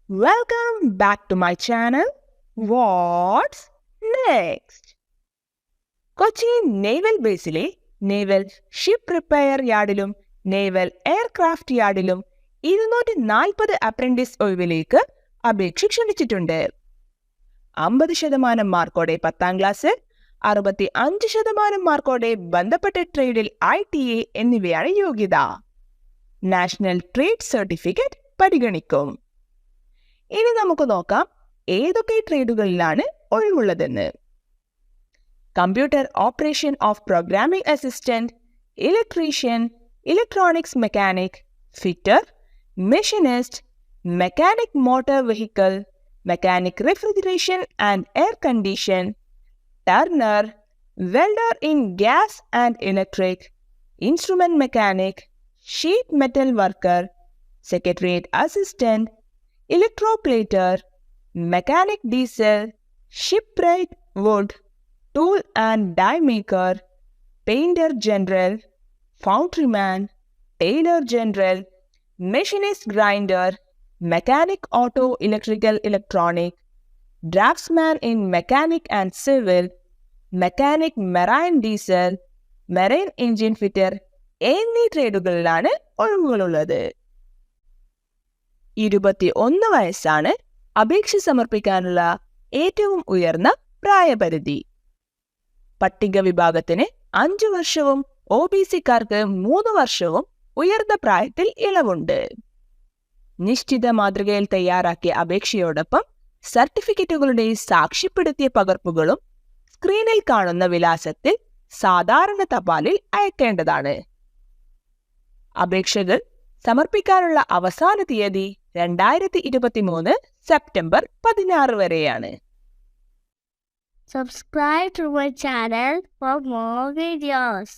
Welcome back to my channel. What's next? കൊച്ചി naval ബേസിലെ naval ship repair യാർഡിലും naval aircraft യാർഡിലും 240 apprentice ഒഴിവിലേക്ക് അപേക്ഷ ക്ഷണിച്ചിട്ടുണ്ട്. 50% മാർക്കോടെ 10ാം ക്ലാസ്, 65% മാർക്കോടെ ബന്ധപ്പെട്ട ട്രേഡിൽ ITA എന്നിവയാണ് യോഗ്യത. നാഷണൽ ട്രേഡ് സർട്ടിഫിക്കറ്റ് പരിഗണിക്കും. ഇനി നമുക്ക് നോക്കാം ഏതൊക്കെ ട്രേഡുകളിലാണ് ഒഴിവുള്ളതെന്ന്. Computer operation of programming assistant, electrician, electronics mechanic, fitter, machinist, mechanic motor vehicle, mechanic refrigeration and air condition, turner, welder in gas and electric, instrument mechanic, sheet metal worker, secretariat assistant, electroplater, mechanic diesel, shipwright wood, tool and die maker, painter general, foundryman, tailor general, machinist grinder, mechanic auto electrical electronic, draftsman in mechanic and civil, mechanic marine diesel, marine engine fitter എന്നീ ട്രേഡുകളിലാണ് ഒഴിവുകളുള്ളത്. 21 വയസ്സാണ് അപേക്ഷ സമർപ്പിക്കാനുള്ള ഏറ്റവും ഉയർന്ന പ്രായപരിധി. പട്ടിക വിഭാഗത്തിന് 5 വർഷവും OBC-ക്കാർക്ക് 3 വർഷവും ഉയർന്ന പ്രായത്തിൽ ഇളവുണ്ട്. നിശ്ചിത മാതൃകയിൽ തയ്യാറാക്കിയ അപേക്ഷയോടൊപ്പം സർട്ടിഫിക്കറ്റുകളുടെ സാക്ഷ്യപ്പെടുത്തിയ പകർപ്പുകളും സ്ക്രീനിൽ കാണുന്ന വിലാസത്തിൽ സാധാരണ തപാലിൽ അയക്കേണ്ടതാണ്. അപേക്ഷകൾ സമർപ്പിക്കാനുള്ള അവസാന തീയതി 2023 സെപ്റ്റംബർ 16 വരെയാണ്. Subscribe to my channel for more videos.